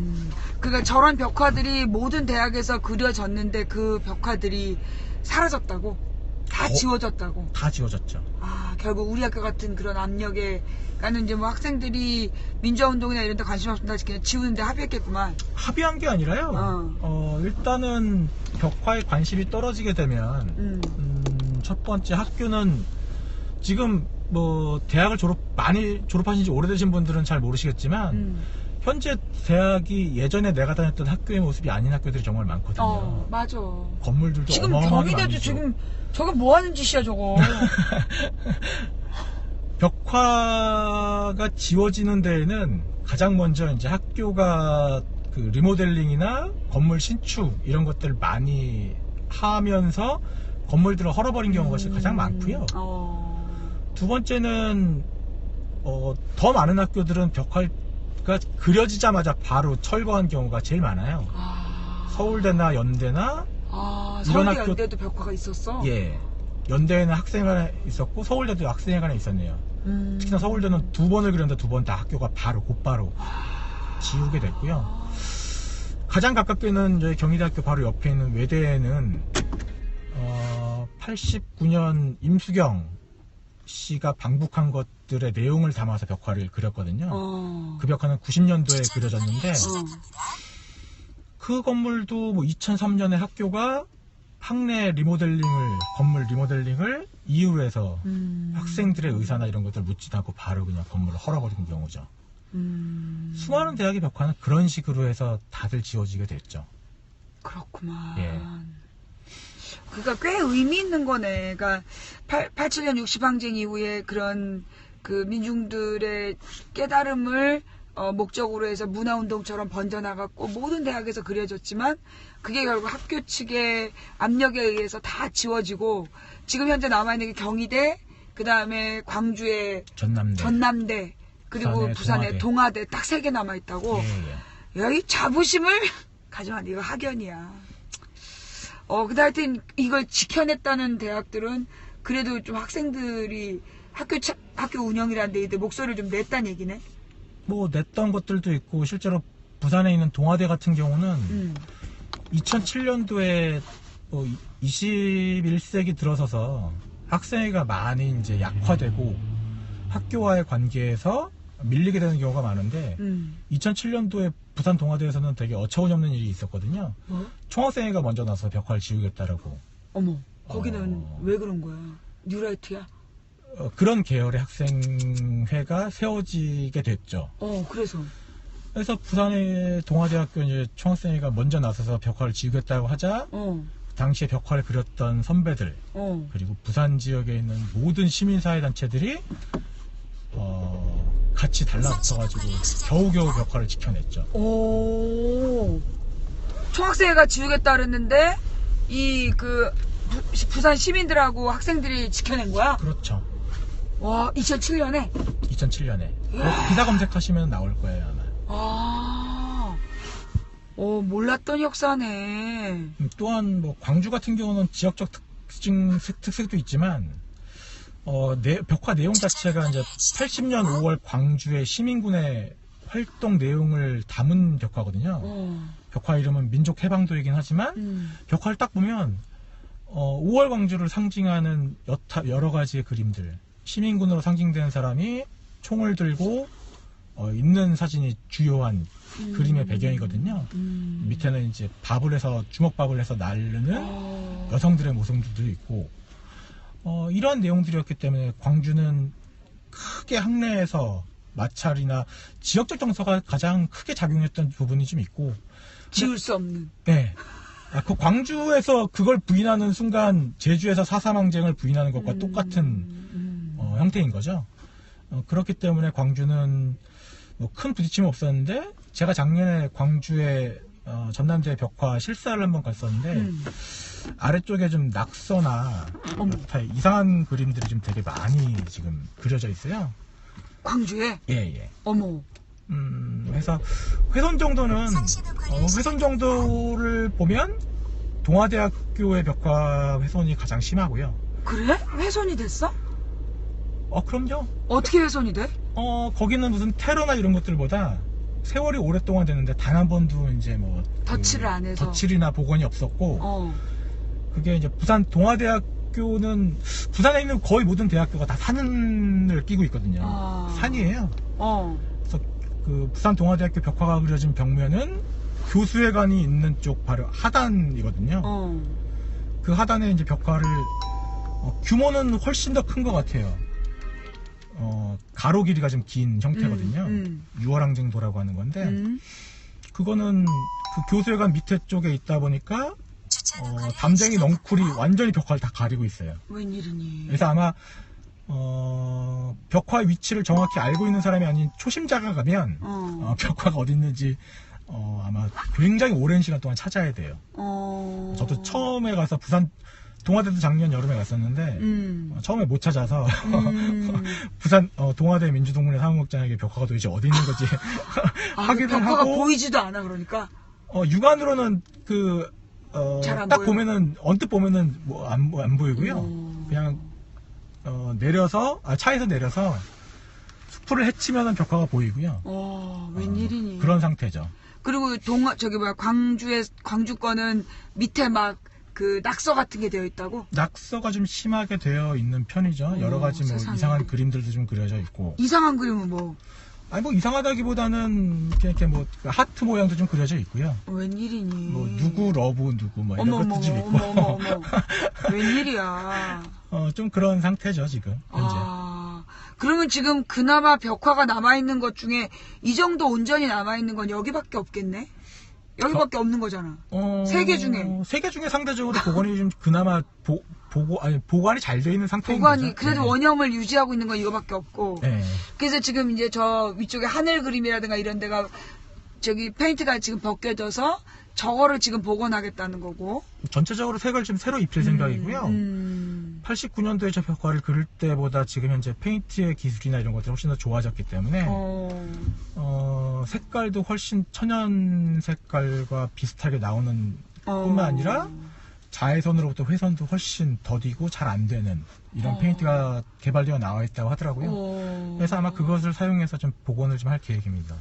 [SPEAKER 1] 그러니까 저런 벽화들이 모든 대학에서 그려졌는데 그 벽화들이 사라졌다고? 다 지워졌다고?
[SPEAKER 2] 다 지워졌죠.
[SPEAKER 1] 결국 우리 학교 같은 그런 압력에 나는 이제 뭐 학생들이 민주화운동이나 이런 데 관심 없습니다. 그냥 지우는데 합의했겠구만.
[SPEAKER 2] 합의한 게 아니라요. 일단은 벽화에 관심이 떨어지게 되면 첫 번째 학교는 지금 뭐 대학을 많이 졸업하신 지 오래되신 분들은 잘 모르시겠지만 현재 대학이 예전에 내가 다녔던 학교의 모습이 아닌 학교들이 정말 많거든요.
[SPEAKER 1] 맞아.
[SPEAKER 2] 건물들도
[SPEAKER 1] 지금
[SPEAKER 2] 어마어마하게
[SPEAKER 1] 경희대도
[SPEAKER 2] 많이죠.
[SPEAKER 1] 지금 저거 뭐 하는 짓이야 저거.
[SPEAKER 2] 벽화가 지워지는 데에는 가장 먼저 이제 학교가 그 리모델링이나 건물 신축 이런 것들을 많이 하면서 건물들을 헐어버린 경우가 가장 많고요. 두 번째는 더 많은 학교들은 벽화가 그려지자마자 바로 철거한 경우가 제일 많아요. 서울대나 연대나 이런
[SPEAKER 1] 서울대 연대도 벽화가 있었어?
[SPEAKER 2] 예. 연대에는 학생회관에 있었고 서울대도 학생회관에 있었네요. 특히나 서울대는 2번을 그렸는데 2번 다 학교가 곧바로 지우게 됐고요. 가장 가깝게는 저희 경희대학교 바로 옆에 있는 외대에는 89년 임수경 씨가 방북한 것들의 내용을 담아서 벽화를 그렸거든요. 그 벽화는 90년도에 그려졌는데 그 건물도 뭐 2003년에 학교가 학내 건물 리모델링을 이유로 해서 학생들의 의사나 이런 것들 묻지도 않고 바로 그냥 건물을 헐어버리는 경우죠. 수많은 대학의 벽화는 그런 식으로 해서 다들 지워지게 됐죠.
[SPEAKER 1] 그렇구만.
[SPEAKER 2] 예.
[SPEAKER 1] 그러니까 꽤 의미 있는 거네. 그러니까 87년 60항쟁 이후에 그런 그 민중들의 깨달음을 목적으로 해서 문화운동처럼 번져나갔고 모든 대학에서 그려졌지만 그게 결국 학교 측의 압력에 의해서 다 지워지고 지금 현재 남아있는 게 경희대, 그 다음에 광주의 전남대 그리고 부산의 동아대 딱 3개 남아있다고. 여기 자부심을 가져간 이거 학연이야. 근데 하여튼 이걸 지켜냈다는 대학들은 그래도 좀 학생들이 학교 운영이라는 데 목소리를 좀 냈다는 얘기네.
[SPEAKER 2] 뭐 냈던 것들도 있고 실제로 부산에 있는 동아대 같은 경우는 2007년도에 뭐 21세기 들어서서 학생회가 많이 이제 약화되고 학교와의 관계에서 밀리게 되는 경우가 많은데 2007년도에 부산 동아대에서는 되게 어처구니없는 일이 있었거든요. 총학생회가 먼저 나서 벽화를 지우겠다라고.
[SPEAKER 1] 어머, 거기는 왜 그런 거야? 뉴라이트야?
[SPEAKER 2] 그런 계열의 학생회가 세워지게 됐죠. 그래서 부산의 동아대학교 이제 총학생회가 먼저 나서서 벽화를 지우겠다고 하자 당시에 벽화를 그렸던 선배들 그리고 부산 지역에 있는 모든 시민사회단체들이 같이 달라붙어가지고 겨우겨우 벽화를 지켜냈죠.
[SPEAKER 1] 총학생회가 지우겠다 그랬는데 부산 시민들하고 학생들이 지켜낸 거야?
[SPEAKER 2] 그렇죠.
[SPEAKER 1] 와, 2007년에?
[SPEAKER 2] 2007년에. 기사 검색하시면 나올 거예요, 아마.
[SPEAKER 1] 몰랐던 역사네.
[SPEAKER 2] 또한 뭐 광주 같은 경우는 지역적 특색도 있지만 벽화 내용 자체가 이제 80년 5월 광주의 시민군의 활동 내용을 담은 벽화거든요. 벽화 이름은 민족해방도이긴 하지만 벽화를 딱 보면 5월 광주를 상징하는 여러 가지의 그림들, 시민군으로 상징되는 사람이 총을 들고 있는 사진이 주요한 그림의 배경이거든요. 밑에는 이제 주먹밥을 해서 나르는 여성들의 모습들도 있고, 이러한 내용들이었기 때문에 광주는 크게 항내에서 마찰이나 지역적 정서가 가장 크게 작용했던 부분이 좀 있고,
[SPEAKER 1] 지울 수 없는.
[SPEAKER 2] 네. 그 광주에서 그걸 부인하는 순간 제주에서 4.3 항쟁을 부인하는 것과 똑같은 형태인 거죠. 그렇기 때문에 광주는 뭐 큰 부딪힘은 없었는데, 제가 작년에 광주에 전남대 벽화 실사를 한번 갔었는데 아래쪽에 좀 낙서나 이상한 그림들이 좀 되게 많이 지금 그려져 있어요.
[SPEAKER 1] 광주에?
[SPEAKER 2] 예.
[SPEAKER 1] 어머.
[SPEAKER 2] 그래서 훼손 정도를 보면 동아대학교의 벽화 훼손이 가장 심하고요.
[SPEAKER 1] 그래? 훼손이 됐어?
[SPEAKER 2] 그럼요.
[SPEAKER 1] 어떻게 훼손이 돼?
[SPEAKER 2] 거기는 무슨 테러나 이런 것들보다 세월이 오랫동안 됐는데 단 한 번도 이제 뭐
[SPEAKER 1] 덧칠을 안 해서
[SPEAKER 2] 덧칠이나 복원이 없었고, 그게 이제 부산 동아대학교는 부산에 있는 거의 모든 대학교가 다 산을 끼고 있거든요. 산이에요. 그래서 그 부산 동아대학교 벽화가 그려진 벽면은 교수회관이 있는 쪽 바로 하단이거든요. 그 하단에 이제 벽화를 규모는 훨씬 더 큰 것 같아요. 가로 길이가 좀 긴 형태거든요. 6월항쟁도라고 하는 건데, 그거는 그 교수회관 밑에 쪽에 있다 보니까 담쟁이 넝쿨이 완전히 벽화를 다 가리고 있어요.
[SPEAKER 1] 웬일이니?
[SPEAKER 2] 그래서 아마 벽화의 위치를 정확히 알고 있는 사람이 아닌 초심자가 가면 벽화가 어디 있는지 아마 굉장히 오랜 시간 동안 찾아야 돼요. 저도 처음에 가서 부산 동아대도 작년 여름에 갔었는데 처음에 못 찾아서 부산 동아대 민주동문회 사무국장에게 벽화가 도대체 어디 있는 건지 확인을
[SPEAKER 1] 벽화가
[SPEAKER 2] 하고,
[SPEAKER 1] 보이지도 않아. 그러니까
[SPEAKER 2] 육안으로는
[SPEAKER 1] 잘안
[SPEAKER 2] 딱
[SPEAKER 1] 보여요?
[SPEAKER 2] 보면은 언뜻 보면은 뭐 안 보이고요. 그냥 차에서 내려서 수풀을 헤치면은 벽화가 보이고요.
[SPEAKER 1] 웬일이니?
[SPEAKER 2] 그런 상태죠.
[SPEAKER 1] 그리고 광주권은 밑에 막 그 낙서 같은 게 되어 있다고?
[SPEAKER 2] 낙서가 좀 심하게 되어 있는 편이죠. 여러 가지 뭐
[SPEAKER 1] 세상에.
[SPEAKER 2] 이상한 그림들도 좀 그려져 있고.
[SPEAKER 1] 이상한 그림은 뭐?
[SPEAKER 2] 아니 뭐 이상하다기보다는 이렇게 뭐 하트 모양도 좀 그려져 있고요.
[SPEAKER 1] 웬일이니?
[SPEAKER 2] 뭐 누구 러브 누구 뭐 이런 것도 좀 있고.
[SPEAKER 1] 어머. 웬일이야?
[SPEAKER 2] 좀 그런 상태죠 지금 현재.
[SPEAKER 1] 그러면 지금 그나마 벽화가 남아있는 것 중에 이 정도 온전히 남아있는 건 여기밖에 없겠네? 여기밖에 없는 거잖아. 세 개 중에.
[SPEAKER 2] 세 개 중에 상대적으로 복원이 좀 그나마 보관이 잘 되어 있는 상태인
[SPEAKER 1] 보관이
[SPEAKER 2] 거죠.
[SPEAKER 1] 그래도
[SPEAKER 2] 네.
[SPEAKER 1] 원형을 유지하고 있는 건 이거밖에 없고.
[SPEAKER 2] 네.
[SPEAKER 1] 그래서 지금 이제 저 위쪽에 하늘 그림이라든가 이런 데가 저기 페인트가 지금 벗겨져서 저거를 지금 복원하겠다는 거고.
[SPEAKER 2] 전체적으로 색을 좀 새로 입힐 생각이고요. 89년도에 저 벽화를 그릴 때보다 지금 현재 페인트의 기술이나 이런 것들이 훨씬 더 좋아졌기 때문에 색깔도 훨씬 천연 색깔과 비슷하게 나오는 뿐만 아니라 자외선으로부터 훼손도 훨씬 더디고 잘 안 되는 이런 페인트가 개발되어 나와 있다고 하더라고요. 그래서 아마 그것을 사용해서 좀 복원을 좀 할 계획입니다.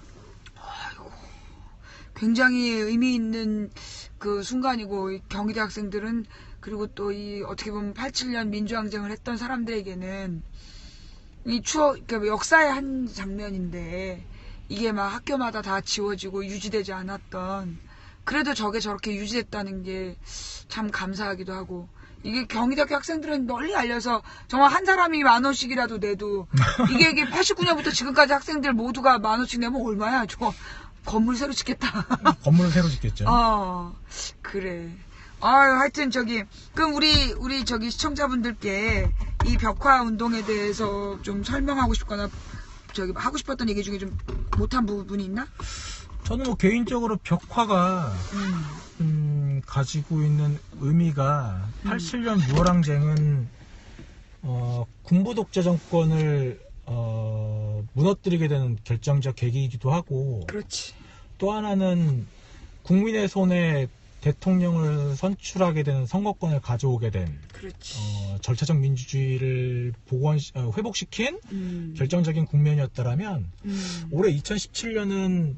[SPEAKER 1] 굉장히 의미 있는 그 순간이고, 경희대 학생들은 그리고 또 이 어떻게 보면 87년 민주항쟁을 했던 사람들에게는 이 추억, 그러니까 역사의 한 장면인데 이게 막 학교마다 다 지워지고 유지되지 않았던, 그래도 저게 저렇게 유지됐다는 게 참 감사하기도 하고, 이게 경희대학교 학생들은 널리 알려서 정말 한 사람이 10,000원씩이라도 내도 이게 89년부터 지금까지 학생들 모두가 10,000원씩 내면 얼마야? 저 건물 새로 짓겠다.
[SPEAKER 2] 건물을 새로 짓겠죠.
[SPEAKER 1] 그래. 하여튼 그럼 우리 저기 시청자분들께 이 벽화 운동에 대해서 좀 설명하고 싶거나 하고 싶었던 얘기 중에 좀 못한 부분이 있나?
[SPEAKER 2] 저는 뭐 개인적으로 벽화가 가지고 있는 의미가 87년 6월항쟁은 군부 독재 정권을 무너뜨리게 되는 결정적 계기이기도 하고,
[SPEAKER 1] 그렇지.
[SPEAKER 2] 또 하나는 국민의 손에 대통령을 선출하게 되는 선거권을 가져오게 된
[SPEAKER 1] 그렇지.
[SPEAKER 2] 절차적 민주주의를 회복시킨 결정적인 국면이었다라면 올해 2017년은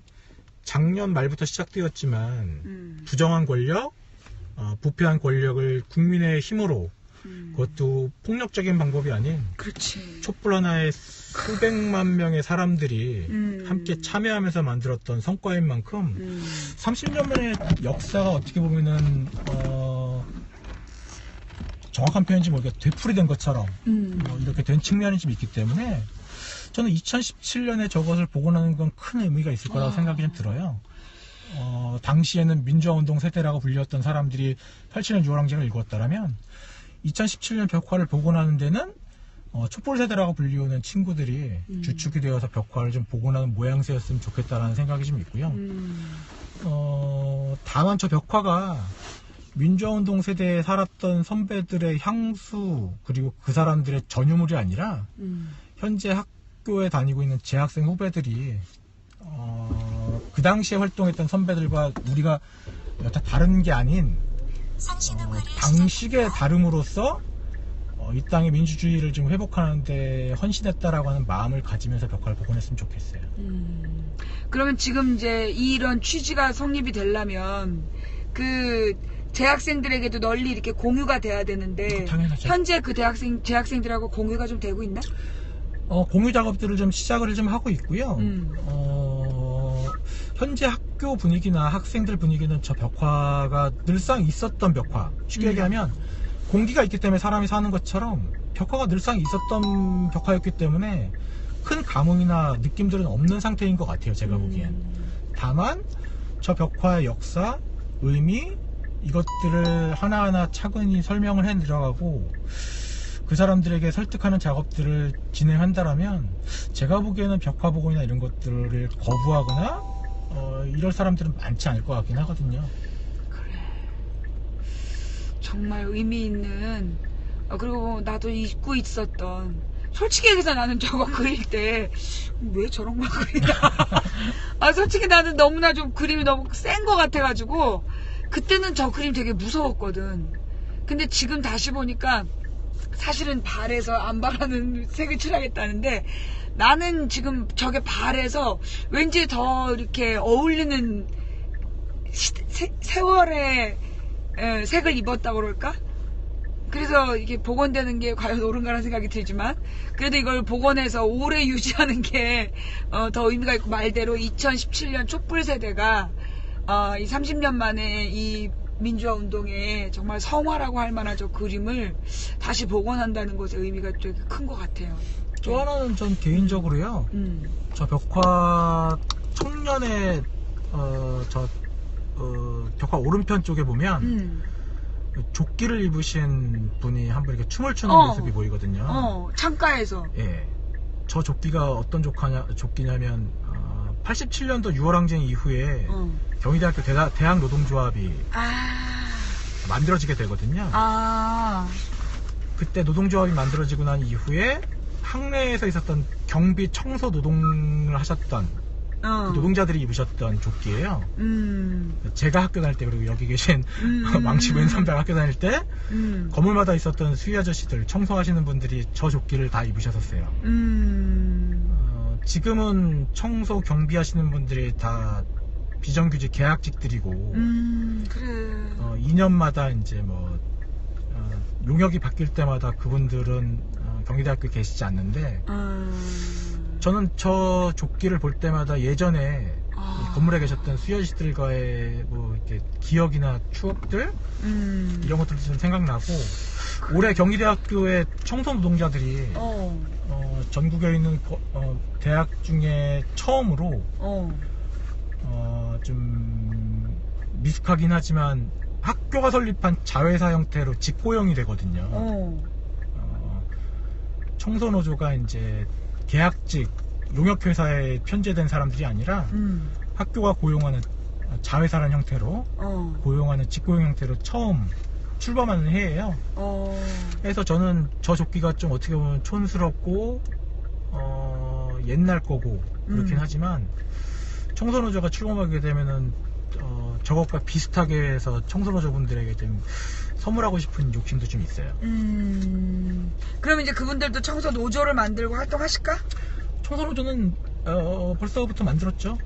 [SPEAKER 2] 작년 말부터 시작되었지만 부정한 권력, 부패한 권력을 국민의 힘으로 그것도 폭력적인 방법이 아닌
[SPEAKER 1] 그렇지.
[SPEAKER 2] 촛불 하나에 수백만 명의 사람들이 함께 참여하면서 만들었던 성과인 만큼 30년 만의 역사가 어떻게 보면은 정확한 표현인지 모르겠 되풀이된 것처럼 이렇게 된 측면이 좀 있기 때문에 저는 2017년에 저것을 복원하는 건 큰 의미가 있을 거라고 생각이 좀 들어요. 당시에는 민주화운동 세대라고 불렸던 사람들이 87년 6.25항쟁을 일궜다라면 2017년 벽화를 복원하는 데는 촛불 세대라고 불리우는 친구들이 주축이 되어서 벽화를 좀 복원하는 모양새였으면 좋겠다라는 생각이 좀 있고요. 다만 저 벽화가 민주화운동 세대에 살았던 선배들의 향수 그리고 그 사람들의 전유물이 아니라 현재 학교에 다니고 있는 재학생 후배들이 그 당시에 활동했던 선배들과 우리가 여타 다른 게 아닌 방식의 다름으로써 이 땅의 민주주의를 좀 회복하는데 헌신했다라고 하는 마음을 가지면서 벽화를 복원했으면 좋겠어요.
[SPEAKER 1] 그러면 지금 이제 이런 취지가 성립이 되려면 그 재학생들에게도 널리 이렇게 공유가 돼야 되는데
[SPEAKER 2] 당연하죠.
[SPEAKER 1] 현재 그 재학생들하고 공유가 좀 되고 있나?
[SPEAKER 2] 공유 작업들을 좀 시작을 좀 하고 있고요. 현재 학교 분위기나 학생들 분위기는 저 벽화가 늘상 있었던 벽화. 쉽게 얘기하면 공기가 있기 때문에 사람이 사는 것처럼 벽화가 늘상 있었던 벽화였기 때문에 큰 감흥이나 느낌들은 없는 상태인 것 같아요. 제가 보기엔. 다만 저 벽화의 역사, 의미 이것들을 하나하나 차근히 설명을 해 들어가고 그 사람들에게 설득하는 작업들을 진행한다라면 제가 보기에는 벽화 복원이나 이런 것들을 거부하거나 이럴 사람들은 많지 않을 것 같긴 하거든요.
[SPEAKER 1] 그래. 정말 의미 있는 그리고 나도 잊고 있었던 솔직히 얘기해서 나는 저거 그릴 때 왜 저런 걸 그리나 솔직히 나는 너무나 좀 그림이 너무 센 것 같아가지고 그때는 저 그림 되게 무서웠거든. 근데 지금 다시 보니까 사실은 발에서 안 바라는 색을 칠하겠다는데 나는 지금 저게 발에서 왠지 더 이렇게 어울리는 세월의 색을 입었다고 그럴까? 그래서 이게 복원되는 게 과연 옳은가라는 생각이 들지만 그래도 이걸 복원해서 오래 유지하는 게 더 의미가 있고 말대로 2017년 촛불 세대가 이 30년 만에 이 민주화 운동에 정말 성화라고 할 만한 저 그림을 다시 복원한다는 것의 의미가 되게 큰 것 같아요.
[SPEAKER 2] 또 하나는 전 개인적으로요. 저 벽화 청년의 벽화 오른편 쪽에 보면 조끼를 입으신 분이 한 분 이렇게 춤을 추는 모습이 보이거든요.
[SPEAKER 1] 창가에서.
[SPEAKER 2] 예. 저 조끼가 어떤 조끼냐면 87년도 6.25항쟁 이후에 경희대학교 대학 노동조합이 만들어지게 되거든요. 그때 노동조합이 만들어지고 난 이후에 학내에서 있었던 경비 청소 노동을 하셨던 그 노동자들이 입으셨던 조끼예요. 제가 학교 다닐 때 그리고 여기 계신 왕치부 선배가 학교 다닐 때 건물마다 있었던 수위 아저씨들 청소하시는 분들이 저 조끼를 다 입으셨었어요. 지금은 청소 경비하시는 분들이 다 비정규직 계약직들이고
[SPEAKER 1] 그래.
[SPEAKER 2] 2년마다 이제 뭐 용역이 바뀔 때마다 그분들은 경희대학교에 계시지 않는데 저는 저 조끼를 볼 때마다 예전에 이 건물에 계셨던 수여시들과의 뭐 이렇게 기억이나 추억들 이런 것들도 좀 생각나고 올해 경희대학교의 청소 노동자들이 전국에 있는 대학 중에 처음으로 좀 미숙하긴 하지만 학교가 설립한 자회사 형태로 직고용이 되거든요. 청소노조가 이제 계약직 용역회사에 편제된 사람들이 아니라 학교가 고용하는 자회사라는 형태로 고용하는 직고용 형태로 처음 출범하는 해예요. 그래서 저는 저 조끼가 좀 어떻게 보면 촌스럽고 옛날 거고 그렇긴 하지만 청소노조가 출범하게 되면은 저것과 비슷하게 해서 청소노조분들에게 좀 선물하고 싶은 욕심도 좀 있어요.
[SPEAKER 1] 그럼 이제 그분들도 청소 노조를 만들고 활동하실까?
[SPEAKER 2] 청소노조는 벌써부터 만들었죠.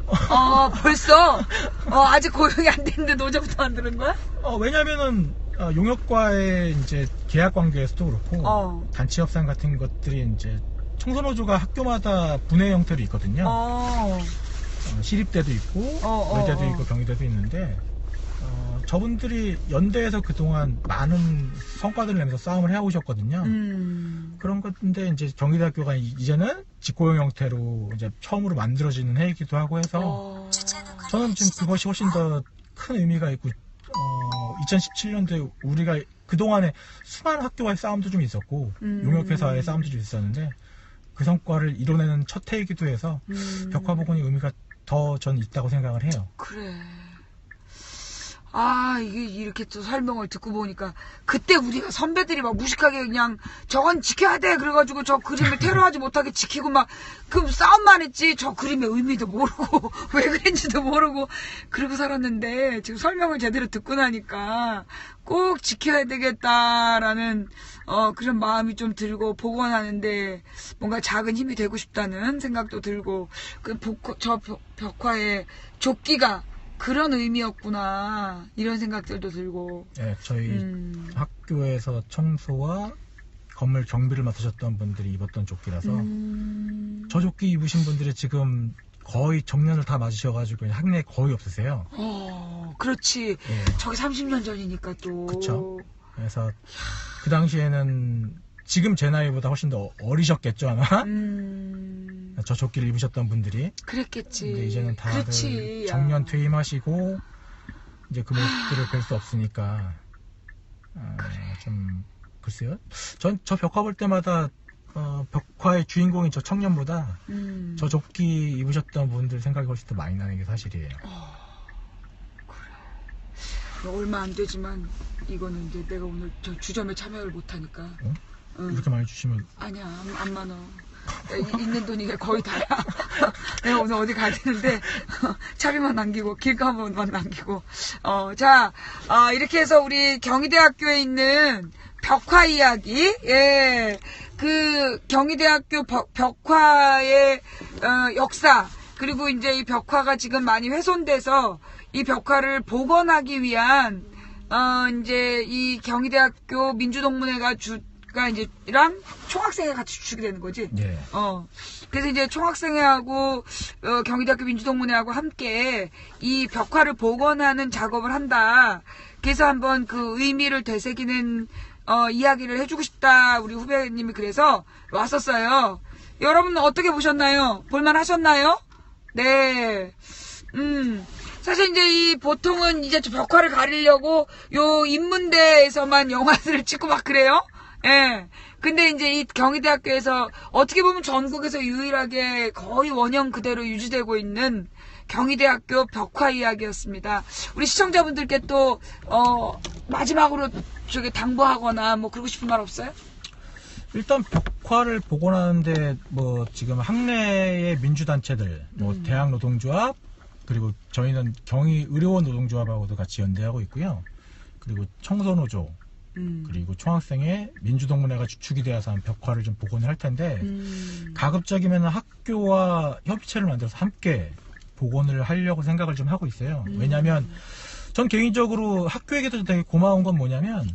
[SPEAKER 1] 벌써? 아직 고용이 안 됐는데 노조부터 만드는 거야?
[SPEAKER 2] 왜냐면은 용역과의 이제 계약 관계에서도 그렇고 단체 협상 같은 것들이 이제 청소노조가 학교마다 분해 형태로 있거든요. 시립대도 있고 의대도 있고 경희대도 있는데 저분들이 연대에서 그동안 많은 성과들을 내면서 싸움을 해오셨거든요. 그런 건데 이제 경희대학교가 이제는 직고용 형태로 이제 처음으로 만들어지는 해이기도 하고 해서 저는 지금 그것이 훨씬 더 큰 의미가 있고 2017년도에 우리가 그동안에 수많은 학교와의 싸움도 좀 있었고 용역회사와의 싸움도 좀 있었는데 그 성과를 이뤄내는 첫 해이기도 해서 벽화복원의 의미가 더 전 있다고 생각을 해요.
[SPEAKER 1] 그래. 이게 이렇게 또 설명을 듣고 보니까 그때 우리가 선배들이 막 무식하게 그냥 저건 지켜야 돼 그래가지고 저 그림을 테러하지 못하게 지키고 막 그 싸움만 했지 저 그림의 의미도 모르고 왜 그랬는지도 모르고 그러고 살았는데 지금 설명을 제대로 듣고 나니까 꼭 지켜야 되겠다라는 그런 마음이 좀 들고 복원하는데 뭔가 작은 힘이 되고 싶다는 생각도 들고 저 벽화의 조끼가 그런 의미였구나 이런 생각들도 들고.
[SPEAKER 2] 네, 저희 학교에서 청소와 건물 경비를 맡으셨던 분들이 입었던 조끼라서 저 조끼 입으신 분들이 지금 거의 정년을 다 맞으셔가지고 학내에 거의 없으세요.
[SPEAKER 1] 그렇지.
[SPEAKER 2] 네.
[SPEAKER 1] 저기 30년 전이니까 또.
[SPEAKER 2] 그쵸. 그래서 그 당시에는 지금 제 나이보다 훨씬 더 어리셨겠죠 아마. 저 조끼를 입으셨던 분들이.
[SPEAKER 1] 그랬겠지.
[SPEAKER 2] 근데 이제는 다들
[SPEAKER 1] 그렇지.
[SPEAKER 2] 정년 퇴임하시고 이제 그 모습들을 뵐 수 없으니까 좀 글쎄요. 전 저 벽화 볼 때마다 벽화의 주인공인 저 청년보다 저 조끼 입으셨던 분들 생각이 훨씬 더 많이 나는 게 사실이에요.
[SPEAKER 1] 그래. 얼마 안 되지만 이거는 이제 내가 오늘 저 주점에 참여를 못하니까.
[SPEAKER 2] 이렇게 많이 주시면
[SPEAKER 1] 아니야 안 많아. 있는 돈이 거의 다야. 내가 오늘 어디 가야 되는데 차비만 남기고 길가만 남기고. 자 이렇게 해서 우리 경희대학교에 있는 벽화 이야기, 그 경희대학교 벽화의 역사 그리고 이제 이 벽화가 지금 많이 훼손돼서 이 벽화를 복원하기 위한 이제 이 경희대학교 민주동문회가 이제랑 총학생회 같이 주축이 되는 거지.
[SPEAKER 2] 예.
[SPEAKER 1] 그래서 이제 총학생회하고 경희대학교 민주동문회하고 함께 이 벽화를 복원하는 작업을 한다. 그래서 한번 그 의미를 되새기는 이야기를 해주고 싶다. 우리 후배님이 그래서 왔었어요. 여러분 어떻게 보셨나요? 볼만하셨나요? 네. 사실 이제 이 보통은 이제 저 벽화를 가리려고 요 인문대에서만 영화들을 찍고 막 그래요. 예. 근데 이제 이 경희대학교에서 어떻게 보면 전국에서 유일하게 거의 원형 그대로 유지되고 있는 경희대학교 벽화 이야기였습니다. 우리 시청자분들께 또 마지막으로 저기 당부하거나 뭐 그러고 싶은 말 없어요?
[SPEAKER 2] 일단 벽화를 복원하는데 뭐 지금 학내의 민주단체들, 뭐 대학노동조합 그리고 저희는 경희의료원 노동조합하고도 같이 연대하고 있고요. 그리고 청소노조 그리고 총학생회 민주동문회가 주축이 되어서 한 벽화를 좀 복원을 할 텐데 가급적이면 학교와 협의체를 만들어서 함께 복원을 하려고 생각을 좀 하고 있어요. 왜냐하면 전 개인적으로 학교에게도 되게 고마운 건 뭐냐면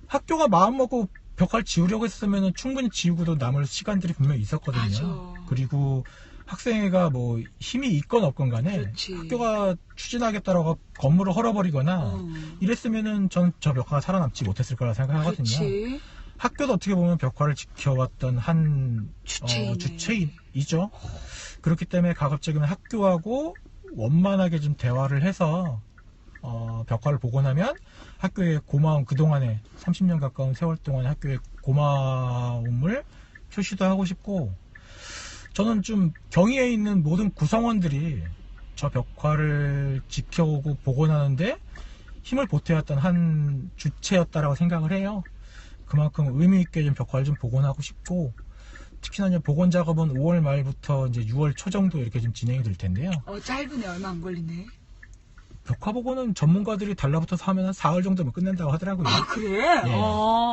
[SPEAKER 2] 학교가 마음먹고 벽화를 지우려고 했으면 충분히 지우고도 남을 시간들이 분명히 있었거든요.
[SPEAKER 1] 맞아.
[SPEAKER 2] 그리고 학생회가 뭐 힘이 있건 없건 간에
[SPEAKER 1] 그렇지.
[SPEAKER 2] 학교가 추진하겠다라고 건물을 헐어버리거나 이랬으면은 전 저 벽화가 살아남지 못했을 거라 생각하거든요.
[SPEAKER 1] 그렇지.
[SPEAKER 2] 학교도 어떻게 보면 벽화를 지켜왔던 한 주체이죠. 그렇기 때문에 가급적이면 학교하고 원만하게 좀 대화를 해서 벽화를 복원하면 학교의 고마움, 그동안에 30년 가까운 세월 동안의 학교의 고마움을 표시도 하고 싶고, 저는 좀 경희에 있는 모든 구성원들이 저 벽화를 지켜오고 복원하는데 힘을 보태왔던 한 주체였다라고 생각을 해요. 그만큼 의미있게 좀 벽화를 좀 복원하고 싶고, 특히나 이제 복원 작업은 5월 말부터 이제 6월 초 정도 이렇게 좀 진행이 될 텐데요.
[SPEAKER 1] 짧으네. 얼마 안 걸리네.
[SPEAKER 2] 벽화 복원은 전문가들이 달라붙어서 하면 한 4월 정도면 끝낸다고 하더라고요.
[SPEAKER 1] 아, 그래?
[SPEAKER 2] 예.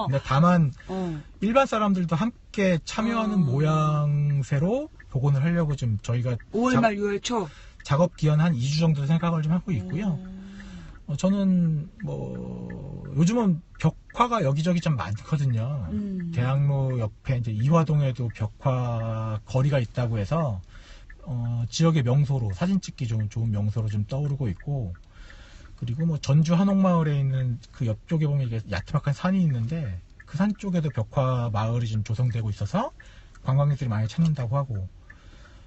[SPEAKER 2] 근데 다만
[SPEAKER 1] 어.
[SPEAKER 2] 일반 사람들도 함께 참여하는 모양새로 복원을 하려고 좀 저희가
[SPEAKER 1] 5월 말 6월 초.
[SPEAKER 2] 작업 기한 한 2주 정도 생각을 좀 하고 있고요. 저는 요즘은 벽화가 여기저기 좀 많거든요. 대학로 옆에 이제 이화동에도 벽화 거리가 있다고 해서 지역의 명소로 사진 찍기 좋은 명소로 좀 떠오르고 있고, 그리고 뭐 전주 한옥마을에 있는 그 옆쪽에 보면 이게 야트막한 산이 있는데 그 산 쪽에도 벽화 마을이 좀 조성되고 있어서 관광객들이 많이 찾는다고 하고,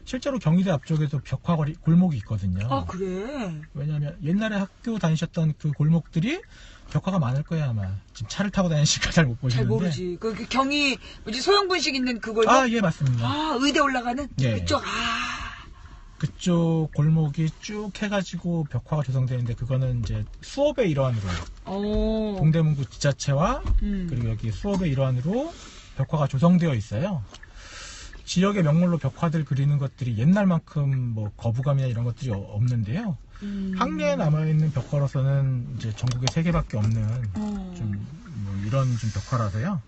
[SPEAKER 2] 실제로 경희대 앞쪽에도 벽화 골목이 있거든요.
[SPEAKER 1] 아, 그래?
[SPEAKER 2] 왜냐하면 옛날에 학교 다니셨던 그 골목들이 벽화가 많을 거예요, 아마. 지금 차를 타고 다니시니까 잘 못 보시는데.
[SPEAKER 1] 잘 모르지. 그 경희 뭐지 소형분식 있는 그걸.
[SPEAKER 2] 아, 예, 맞습니다.
[SPEAKER 1] 아, 의대 올라가는
[SPEAKER 2] 예.
[SPEAKER 1] 그쪽.
[SPEAKER 2] 그쪽 골목이 쭉 해가지고 벽화가 조성되는데, 그거는 이제 수업의 일환으로
[SPEAKER 1] 오.
[SPEAKER 2] 동대문구 지자체와 그리고 여기 수업의 일환으로 벽화가 조성되어 있어요. 지역의 명물로 벽화들 그리는 것들이 옛날만큼 뭐 거부감이나 이런 것들이 없는데요. 학내에 남아있는 벽화로서는 이제 전국에 3개밖에 없는 좀 뭐 이런 좀 벽화라서요.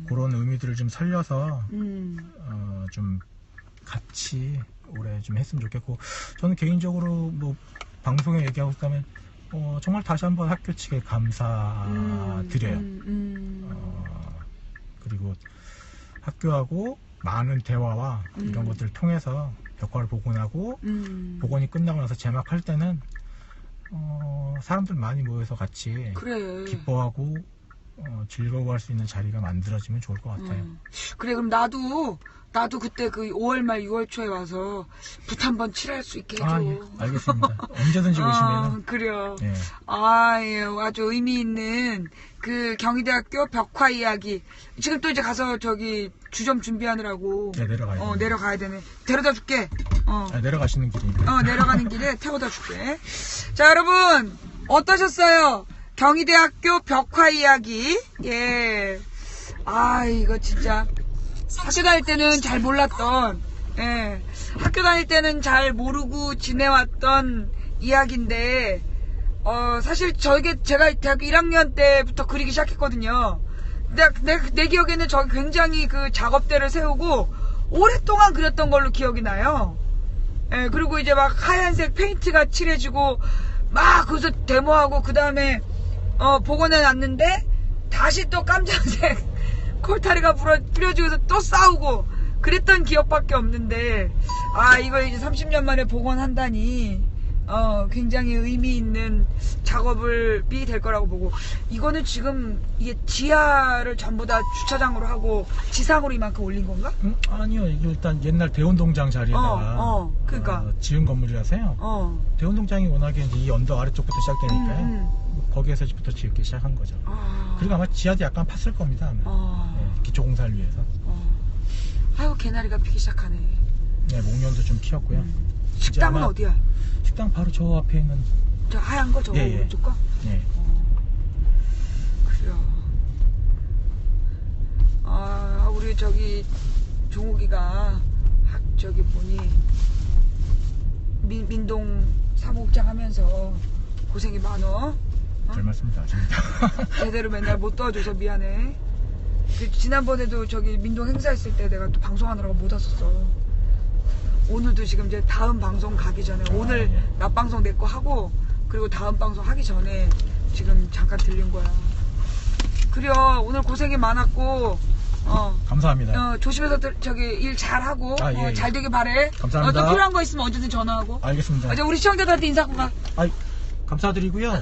[SPEAKER 2] 그런 의미들을 좀 살려서 좀 같이 올해 좀 했으면 좋겠고, 저는 개인적으로 뭐 방송에 얘기하고 있다면 정말 다시 한번 학교 측에 감사드려요. 그리고 학교하고 많은 대화와 이런 것들을 통해서 벽화를 복원하고 복원이 끝나고 나서 제막할 때는 사람들 많이 모여서 같이
[SPEAKER 1] 그래.
[SPEAKER 2] 기뻐하고 즐거워할 수 있는 자리가 만들어지면 좋을 것 같아요.
[SPEAKER 1] 그래, 그럼 나도 그때 그 5월 말 6월 초에 와서 붓 한번 칠할 수 있게 해줘.
[SPEAKER 2] 아, 예, 알겠습니다. 언제든지 오시면.
[SPEAKER 1] 그래요.
[SPEAKER 2] 예.
[SPEAKER 1] 아유, 아주 의미 있는 그 경희대학교 벽화 이야기. 지금 또 이제 가서 저기 주점 준비하느라고.
[SPEAKER 2] 네, 내려가야
[SPEAKER 1] 내려가야 되네. 데려다 줄게.
[SPEAKER 2] 내려가시는 길이니까.
[SPEAKER 1] 내려가는 길에 태워다 줄게. 자, 여러분, 어떠셨어요? 경희대학교 벽화 이야기. 예. 아, 이거 진짜. 학교 다닐 때는 잘 몰랐던, 학교 다닐 때는 잘 모르고 지내왔던 이야기인데, 사실 제가 대학교 1학년 때부터 그리기 시작했거든요. 내 기억에는 저기 굉장히 그 작업대를 세우고 오랫동안 그렸던 걸로 기억이 나요. 그리고 이제 막 하얀색 페인트가 칠해지고 막 거기서 데모하고 그 다음에 복원해 놨는데 다시 또 깜짝색 콜타리가 뿌려지고서 또 싸우고 그랬던 기억밖에 없는데, 이거 이제 30년 만에 복원한다니 굉장히 의미 있는 작업이 될 거라고 보고, 이거는 지금 이게 지하를 전부 다 주차장으로 하고 지상으로 이만큼 올린 건가?
[SPEAKER 2] 아니요, 이게 일단 옛날 대운동장 자리에다가
[SPEAKER 1] 그러니까
[SPEAKER 2] 지은 건물이라서요. 대운동장이 워낙에 이제 이 언덕 아래쪽부터 시작되니까요. 거기에서부터 짓기 시작한 거죠. 그리고 아마 지하도 약간 팠을 겁니다, 아마. 기초공사를 위해서.
[SPEAKER 1] 아이고, 개나리가 피기 시작하네.
[SPEAKER 2] 네, 목련도 좀 피었고요.
[SPEAKER 1] 식당은
[SPEAKER 2] 아마
[SPEAKER 1] 어디야?
[SPEAKER 2] 식당 바로 저 앞에 있는.
[SPEAKER 1] 저 하얀 거 저거
[SPEAKER 2] 예.
[SPEAKER 1] 오른쪽 거?
[SPEAKER 2] 네.
[SPEAKER 1] 그래요. 우리 저기 종욱이가 저기 뭐니 민동 사무국장 하면서 고생이 많어.
[SPEAKER 2] 별 말씀 다 하십니다.
[SPEAKER 1] 제대로 맨날 못 도와줘서 미안해. 지난번에도 저기 민동 행사했을 때 내가 또 방송하느라고 못 왔었어. 오늘도 지금 이제 다음 방송 가기 전에 오늘 낮 방송 내 거 하고, 그리고 다음 방송 하기 전에 지금 잠깐 들린 거야. 그래요. 오늘 고생이 많았고
[SPEAKER 2] 감사합니다.
[SPEAKER 1] 조심해서 저기 일 잘하고
[SPEAKER 2] 예.
[SPEAKER 1] 잘 되길 바래.
[SPEAKER 2] 감사합니다.
[SPEAKER 1] 또 필요한 거 있으면 언제든 전화하고.
[SPEAKER 2] 알겠습니다.
[SPEAKER 1] 이제 우리 시청자들한테 인사하고 가.
[SPEAKER 2] 감사드리고요.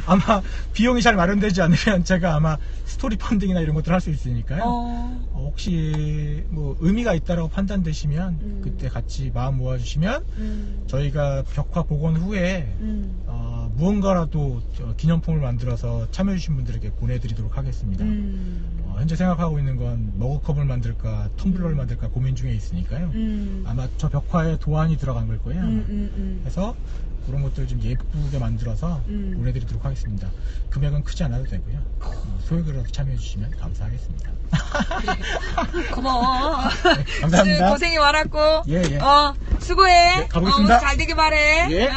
[SPEAKER 2] 아마 비용이 잘 마련되지 않으면 제가 아마 스토리 펀딩이나 이런 것들 할 수 있으니까요. 혹시 뭐 의미가 있다라고 판단되시면 그때 같이 마음 모아주시면 저희가 벽화 복원 후에 무언가라도 기념품을 만들어서 참여해주신 분들에게 보내드리도록 하겠습니다. 현재 생각하고 있는 건 머그컵을 만들까 텀블러를 만들까 고민 중에 있으니까요. 아마 저 벽화에 도안이 들어간 걸 거예요. 그래서 그런 것들 좀 예쁘게 만들어서 보내드리도록 하겠습니다. 금액은 크지 않아도 되고요. 소액으로도 참여해주시면 감사하겠습니다.
[SPEAKER 1] 그래. 고마워.
[SPEAKER 2] 네, 감사합니다.
[SPEAKER 1] 고생이 많았고.
[SPEAKER 2] 예.
[SPEAKER 1] 수고해.
[SPEAKER 2] 네, 가보겠습니다.
[SPEAKER 1] 잘 되길 바래.
[SPEAKER 2] 예.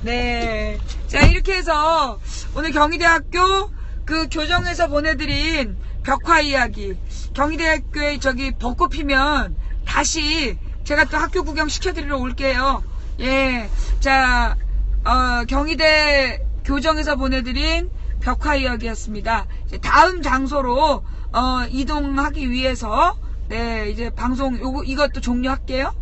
[SPEAKER 1] 네. 자, 이렇게 해서 오늘 경희대학교 그 교정에서 보내드린 벽화 이야기, 경희대학교에 저기 벚꽃 피면 다시 제가 또 학교 구경 시켜드리러 올게요. 예. 자, 경희대 교정에서 보내드린 벽화 이야기였습니다. 이제 다음 장소로, 이동하기 위해서, 네, 이제 방송, 이것도 종료할게요.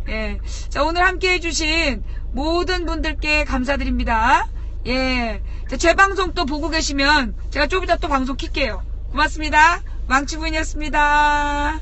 [SPEAKER 1] 예. 자, 오늘 함께 해주신 모든 분들께 감사드립니다. 예. 자, 제 방송 또 보고 계시면 제가 좀 이따 또 방송 킬게요. 고맙습니다. 망치부인이었습니다.